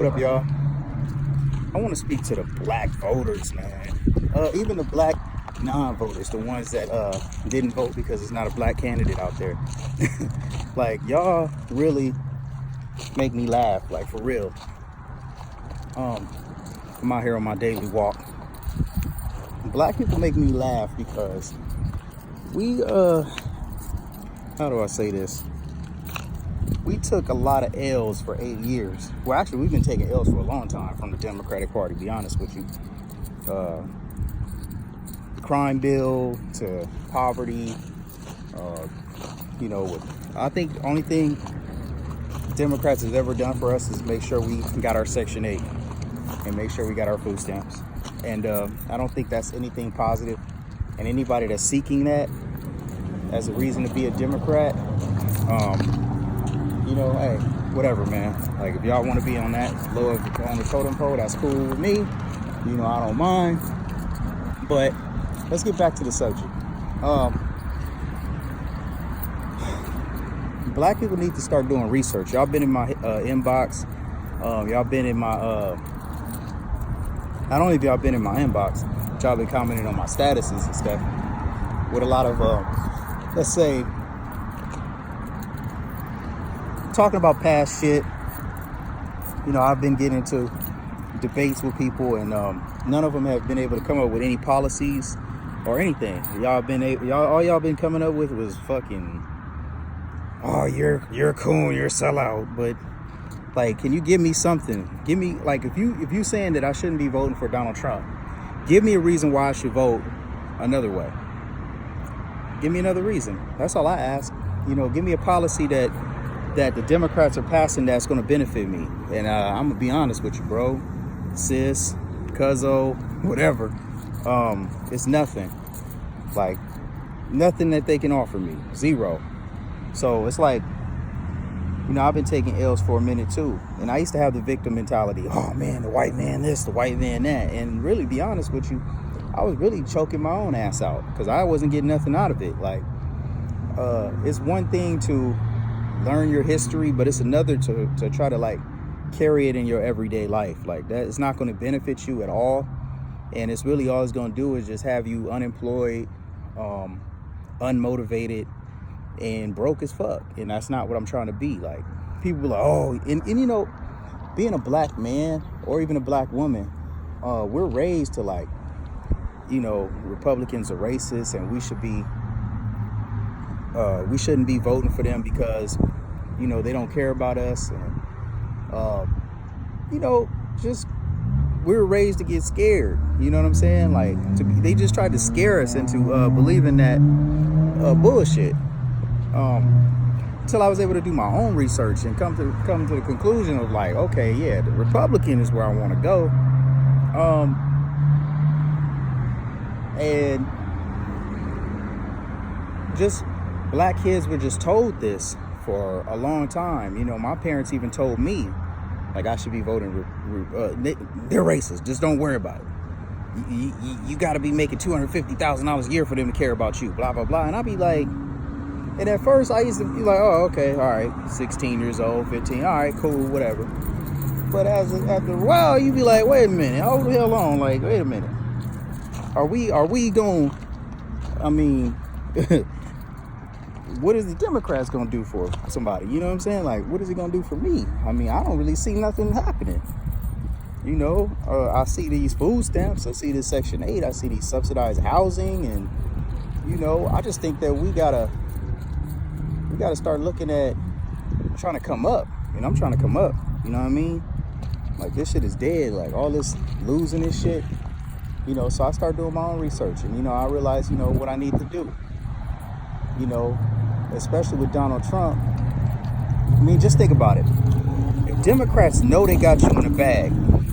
What up, y'all? I want to speak to the black voters, man. Even the black non-voters, the ones that didn't vote because it's not a black candidate out there. Like, y'all really make me laugh, like, for real. I'm out here on my daily walk. Black people make me laugh because we, how do I say this? We took a lot of L's for 8 years. Well, actually, we've been taking L's for a long time from the Democratic Party, to be honest with you. The crime bill to poverty. I think the only thing Democrats has ever done for us is make sure we got our Section 8 and make sure we got our food stamps. And I don't think that's anything positive. And anybody that's seeking that as a reason to be a Democrat, hey, whatever, man. Like, if y'all want to be on that lower on the totem pole, that's cool with me. I don't mind. But let's get back to the subject. Black people need to start doing research. Y'all been in my inbox. Y'all been in my not only have y'all been in my inbox, but y'all been commenting on my statuses and stuff with a lot of let's say talking about past shit. I've been getting into debates with people, and none of them have been able to come up with any policies or anything. All y'all been coming up with was fucking, oh, you're a coon, you're a sellout. But like, can you give me something? Give me, like, if you saying that I shouldn't be voting for Donald Trump, give me a reason why I should vote another way. Give me another reason. That's all I ask. Give me a policy that the Democrats are passing that's going to benefit me. And I'm going to be honest with you, bro. Sis, cuzzo, whatever. It's nothing. Like, nothing that they can offer me. Zero. So it's like, I've been taking L's for a minute too. And I used to have the victim mentality. Oh man, the white man this, the white man that. And really, be honest with you, I was really choking my own ass out because I wasn't getting nothing out of it. Like, it's one thing to learn your history, but it's another to try to like carry it in your everyday life. Like, that it's not going to benefit you at all, and it's really all it's going to do is just have you unemployed, unmotivated, and broke as fuck. And that's not what I'm trying to be. Like, people be like, oh, and being a black man or even a black woman, we're raised to like, Republicans are racist and we shouldn't be voting for them because they don't care about us. And just, we're raised to get scared. You know what I'm saying? Like, they just tried to scare us into believing that bullshit. Until I was able to do my own research and come to the conclusion of like, okay, yeah, the Republican is where I want to go. And just black kids were just told this for a long time. My parents even told me, like, I should be voting. They're racist. Just don't worry about it. You got to be making $250,000 a year for them to care about you. Blah blah blah. And I'd be like, and at first I used to be like, oh, okay, all right, 16 years old, 15, all right, cool, whatever. But after a while, you be like, wait a minute, hold the hell on, like, wait a minute. Are we going? I mean, what is the Democrats gonna do for somebody? You know what I'm saying? Like, what is he gonna do for me? I mean, I don't really see nothing happening. I see these food stamps, I see this Section 8, I see these subsidized housing, and I just think that we gotta start looking at trying to come up. I'm trying to come up. You know what I mean? Like, this shit is dead. Like, all this losing this shit. So I started doing my own research, and I realized what I need to do. Especially with Donald Trump. I mean, just think about it. If Democrats know they got you in the bag,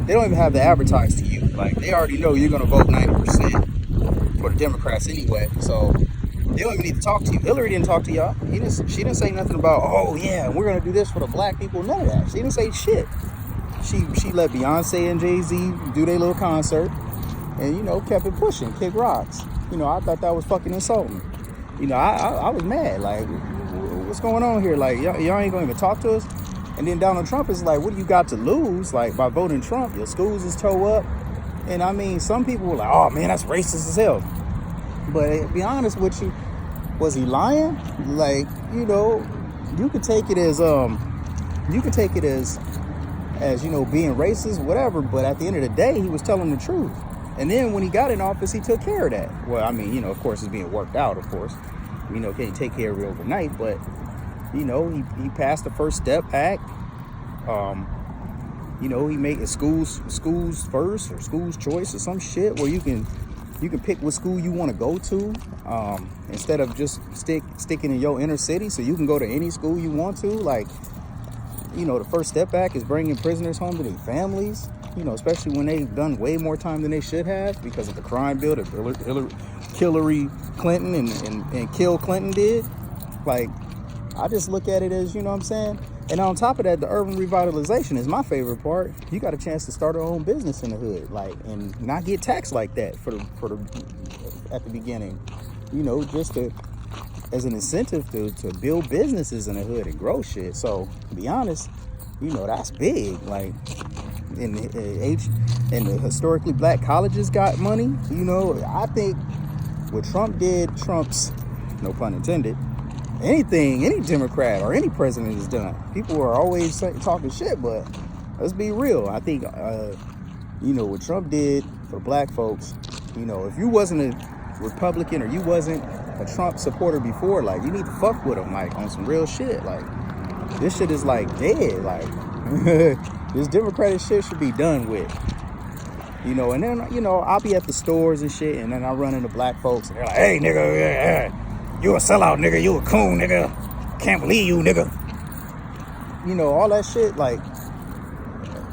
they don't even have to advertise to you. Like, they already know you're going to vote 90% for the Democrats anyway. So they don't even need to talk to you. Hillary didn't talk to y'all. She didn't say nothing about, oh yeah, we're going to do this for the black people. None of that. She didn't say shit. She let Beyonce and Jay-Z do their little concert and, kept it pushing, kick rocks. I thought that was fucking insulting. I was mad. Like, what's going on here? Like, y'all ain't going to even talk to us? And And then Donald Trump is like, what do you got to lose? Like, by voting Trump, your schools is toe up. And I mean, some people were like, oh man, that's racist as hell. But to be honest with you, was he lying? Like, you know, you could take it as you know, being racist, whatever. But at the end of the day, he was telling the truth. And then when he got in office, he took care of that. Well, I mean, you know, of course, it's being worked out, of course. You know, can't take care of it overnight, but you know, he passed the First Step Act. You know, he made it schools first or schools choice or some shit where you can pick what school you want to go to, instead of just sticking in your inner city, so you can go to any school you want to. Like, you know, the First Step Act is bringing prisoners home to their families, you know, especially when they've done way more time than they should have because of the crime bill that Hillary Clinton and Kill Clinton did. Like, I just look at it as, you know what I'm saying? And on top of that, the urban revitalization is my favorite part. You got a chance to start your own business in the hood, like, and not get taxed like that for the at the beginning. You know, just as an incentive to build businesses in the hood and grow shit. So, to be honest, you know, that's big. Like, and the historically black colleges got money. You know, I think what Trump did, Trump's, no pun intended, anything any Democrat or any president has done. People are always talking shit, but let's be real. I think, you know, what Trump did for black folks, you know, if you wasn't a Republican or you wasn't a Trump supporter before, like, you need to fuck with him, like, on some real shit. Like, this shit is, like, dead. Like, this Democratic shit should be done with. You know, and then, you know, I'll be at the stores and shit, and then I run into black folks, and they're like, hey, nigga, you a sellout, nigga. You a coon, nigga. Can't believe you, nigga. You know, all that shit, like,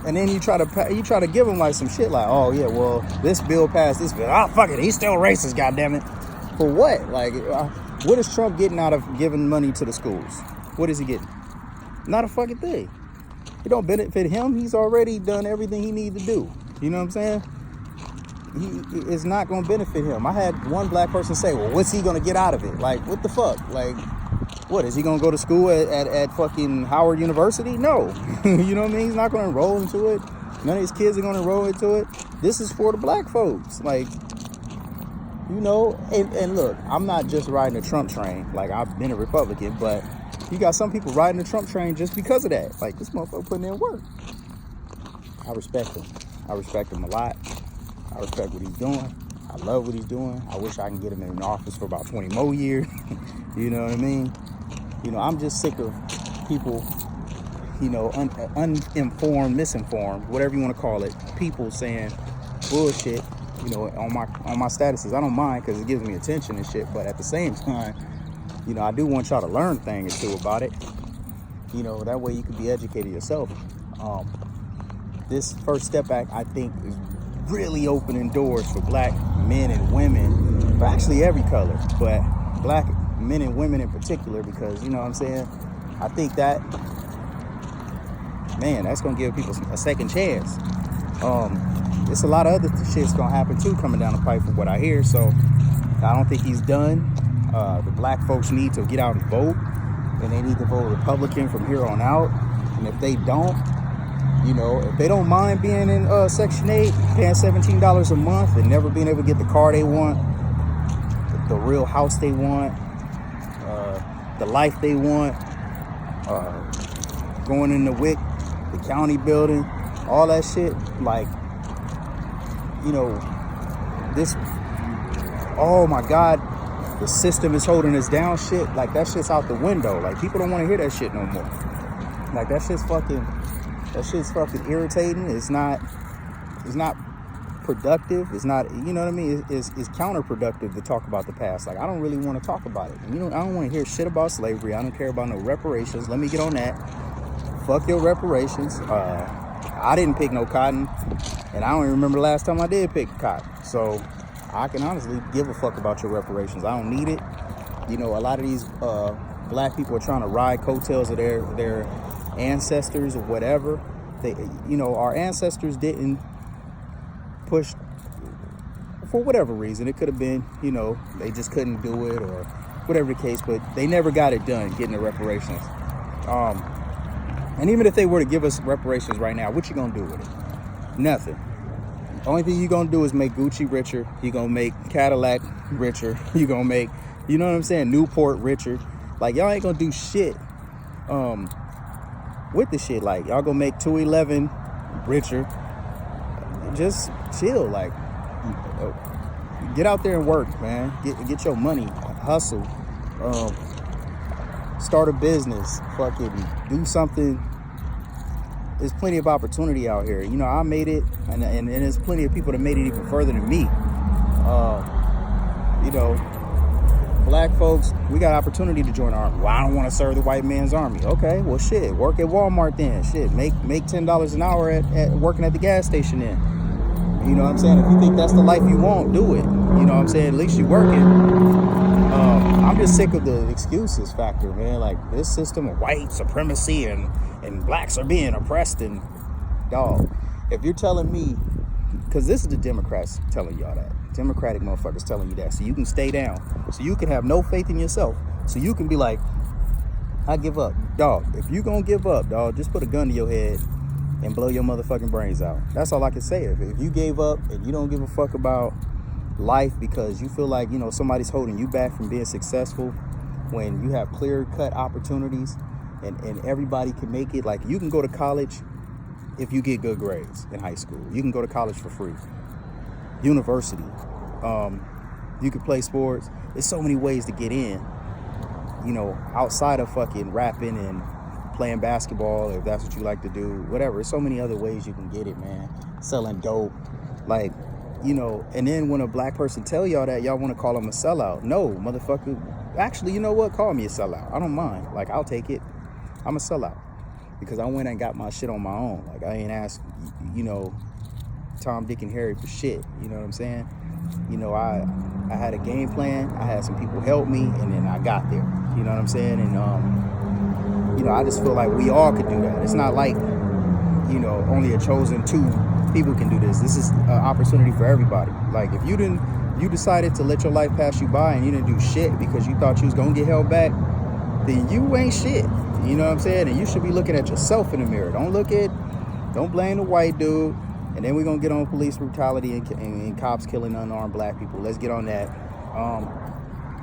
and then you try to give them, like, some shit, like, oh, yeah, well, this bill passed, this bill. Oh, fuck it. He's still racist, goddammit. For what? Like, what is Trump getting out of giving money to the schools? What is he getting? Not a fucking thing. It don't benefit him. He's already done everything he needs to do. You know what I'm saying? It's not going to benefit him. I had one black person say, well, what's he going to get out of it? Like, what the fuck? Like, what, is he going to go to school at fucking Howard University? No. You know what I mean? He's not going to enroll into it. None of his kids are going to enroll into it. This is for the black folks. Like, you know, and look, I'm not just riding the Trump train. Like, I've been a Republican, but you got some people riding the Trump train just because of that. Like, this motherfucker putting in work. I respect him. I respect him a lot. I respect what he's doing. I love what he's doing. I wish I can get him in office for about 20 more years. You know what I mean? You know, I'm just sick of people, you know, uninformed, misinformed, whatever you want to call it, people saying bullshit, you know, on my statuses. I don't mind because it gives me attention and shit, but at the same time, you know, I do want y'all to learn a thing or two about it. You know, that way you can be educated yourself. This First Step Act, I think, is really opening doors for black men and women, but actually every color, but black men and women in particular, because, you know what I'm saying, I think that, man, that's gonna give people a second chance. There's a lot of other shit's gonna happen too coming down the pipe from what I hear, so I don't think he's done. The black folks need to get out and vote, and they need to vote Republican from here on out, and if they don't, you know, if they don't mind being in Section 8, paying $17 a month and never being able to get the car they want, the real house they want, the life they want, going in the WIC, the county building, all that shit, like, you know, this, oh my God, the system is holding us down shit, like, that shit's out the window. Like, people don't want to hear that shit no more. Like, that shit's fucking irritating. It's not productive. It's not, you know what I mean? It's counterproductive to talk about the past. Like, I don't really want to talk about it. You know, I don't want to hear shit about slavery. I don't care about no reparations. Let me get on that. Fuck your reparations. I didn't pick no cotton, and I don't even remember the last time I did pick cotton. So I can honestly give a fuck about your reparations. I don't need it. You know, a lot of these black people are trying to ride coattails of their ancestors or whatever. They, you know, our ancestors didn't push for whatever reason. It could have been, you know, they just couldn't do it or whatever the case, but they never got it done, getting the reparations. And even if they were to give us reparations right now, what you gonna do with it? Nothing. Only thing you gonna do is make Gucci richer. You gonna make Cadillac richer. You gonna make, you know what I'm saying, Newport richer. Like, y'all ain't gonna do shit with the shit. Like, y'all gonna make 211 richer. Just chill. Like, get out there and work, man. Get your money. Hustle. Start a business. Fucking do something. There's plenty of opportunity out here. You know, I made it, and there's plenty of people that made it even further than me. You know, black folks, we got opportunity to join the army. Well, I don't want to serve the white man's army. Okay, well, shit, work at Walmart then. Shit, make $10 an hour at working at the gas station then. You know what I'm saying? If you think that's the life you want, do it. You know what I'm saying? At least you're working. I'm just sick of the excuses factor, man. Like, this system of white supremacy and blacks are being oppressed, and dog, if you're telling me, because this is the Democrats telling y'all that. Democratic motherfuckers telling you that, so you can stay down, so you can have no faith in yourself, so you can be like, I give up. Dog, if you gonna give up, dog, just put a gun to your head and blow your motherfucking brains out. That's all I can say. If you gave up and you don't give a fuck about life because you feel like, you know, somebody's holding you back from being successful, when you have clear-cut opportunities and everybody can make it. Like, you can go to college if you get good grades in high school. You can go to college for free. University. You can play sports. There's so many ways to get in, you know, outside of fucking rapping and playing basketball, if that's what you like to do, whatever. There's so many other ways you can get it, man. Selling dope, like, you know. And then when a black person tell y'all that, y'all want to call them a sellout. No, motherfucker. Actually, you know what? Call me a sellout. I don't mind. Like, I'll take it. I'm a sellout because I went and got my shit on my own. Like, I ain't asked, you know, Tom, Dick, and Harry for shit. You know what I'm saying? You know, I had a game plan. I had some people help me, and then I got there. You know what I'm saying? And you know, I just feel like we all could do that. It's not like, you know, only a chosen 2 people can do this. This is an opportunity for everybody. Like, if you decided to let your life pass you by and you didn't do shit because you thought you was gonna get held back, then you ain't shit. You know what I'm saying? And you should be looking at yourself in the mirror. Don't blame the white dude. And then we're gonna get on police brutality and cops killing unarmed black people. Let's get on that.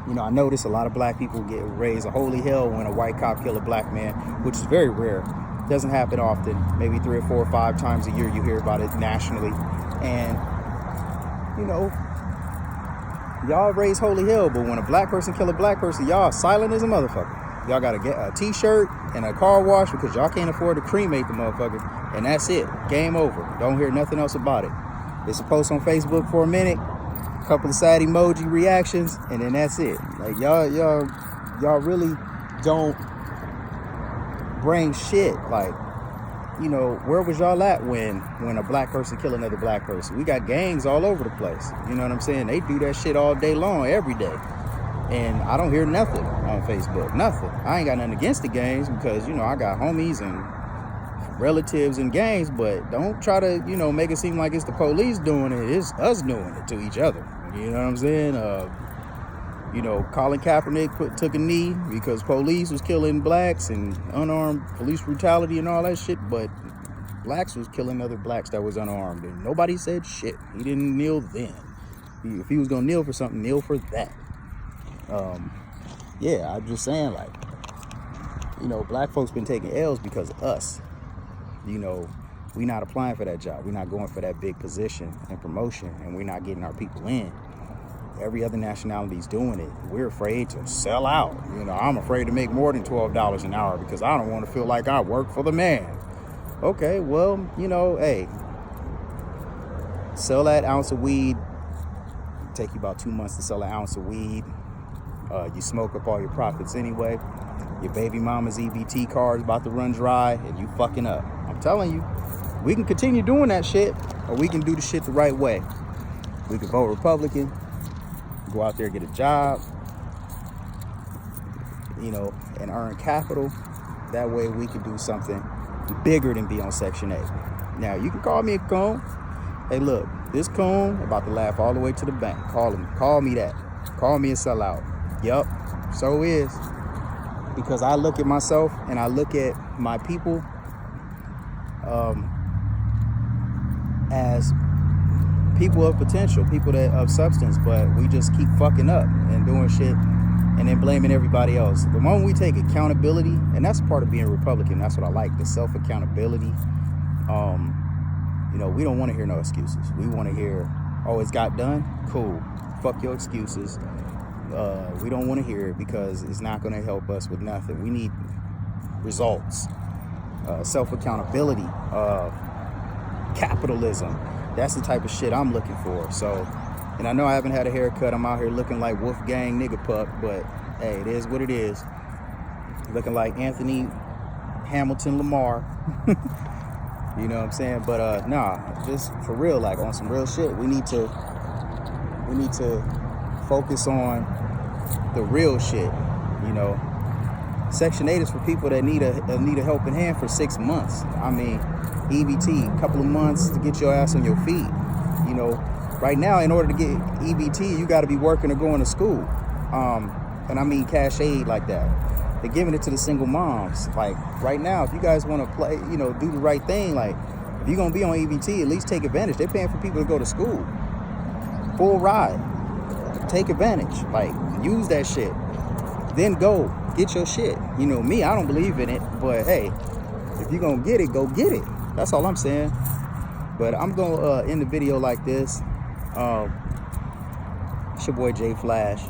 You know, I notice a lot of black people get raised a holy hell when a white cop kill a black man, which is very rare. Doesn't happen often. Maybe 3 or 4 or 5 times a year you hear about it nationally. And, you know, y'all raise holy hell, but when a black person kill a black person, y'all silent as a motherfucker. Y'all gotta get a t-shirt and a car wash because y'all can't afford to cremate the motherfucker, and that's it. Game over. Don't hear nothing else about it. It's a post on Facebook for a minute, a couple of sad emoji reactions, and then that's it. Like, y'all really don't bring shit. Like, you know, where was y'all at when a black person kill another black person? We got gangs all over the place. You know what I'm saying? They do that shit all day long, every day. And I don't hear nothing on Facebook. Nothing. I ain't got nothing against the gangs because, you know, I got homies and relatives in gangs, but don't try to, you know, make it seem like it's the police doing it. It's us doing it to each other. You know what I'm saying? You know, Colin Kaepernick took a knee because police was killing blacks and unarmed police brutality and all that shit, but blacks was killing other blacks that was unarmed, and nobody said shit. He didn't kneel then. If he was gonna kneel for something, kneel for that. Yeah, I'm just saying, like, you know, black folks been taking L's because of us. You know, we not applying for that job. We're not going for that big position and promotion, and we're not getting our people in. Every other nationality is doing it. We're afraid to sell out. You know, I'm afraid to make more than $12 an hour because I don't want to feel like I work for the man. Okay, well, you know, hey, sell that ounce of weed. Take you about 2 months to sell an ounce of weed. You smoke up all your profits anyway. Your baby mama's EBT card is about to run dry, and you fucking up. I'm telling you, we can continue doing that shit, or we can do the shit the right way. We can vote Republican, go out there, get a job, you know, and earn capital. That way we can do something bigger than be on Section 8. Now, you can call me a coon. Hey, look, this coon about to laugh all the way to the bank. Call me that. Call me a sellout. Yup, so is. Because I look at myself and I look at my people as people of potential, people that of substance, but we just keep fucking up and doing shit and then blaming everybody else. The moment we take accountability, and that's part of being Republican, that's what I like, the self-accountability. You know, we don't want to hear no excuses. We want to hear, oh, it's got done? Cool. Fuck your excuses. We don't want to hear it because it's not going to help us with nothing. We need results. Self-accountability. Capitalism. That's the type of shit I'm looking for. So, and I know I haven't had a haircut. I'm out here looking like Wolfgang Nigga Pup, but hey, it is what it is. Looking like Anthony Hamilton Lamar. You know what I'm saying? But nah, just for real, like on some real shit, we need to focus on the real shit. You know, Section 8 is for people that need a helping hand for 6 months. I mean, EBT, a couple of months to get your ass on your feet. You know, right now, in order to get EBT, you got to be working or going to school. And I mean cash aid like that. They're giving it to the single moms. Like right now, if you guys want to play, you know, do the right thing, like if you're going to be on EBT, at least take advantage. They're paying for people to go to school. Full ride. Take advantage. Like, use that shit. Then go get your shit. You know, me, I don't believe in it, but hey, if you're going to get it, go get it. That's all I'm saying. But I'm going to end the video like this. It's your boy Jay Flash.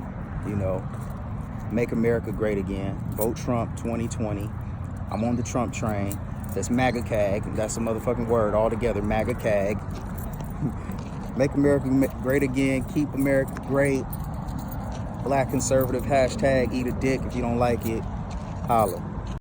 You know, make America great again. Vote Trump 2020. I'm on the Trump train. That's MAGA CAG. That's a motherfucking word altogether. MAGA CAG. Make America great again. Keep America great. Black conservative. Hashtag eat a dick if you don't like it. Holla.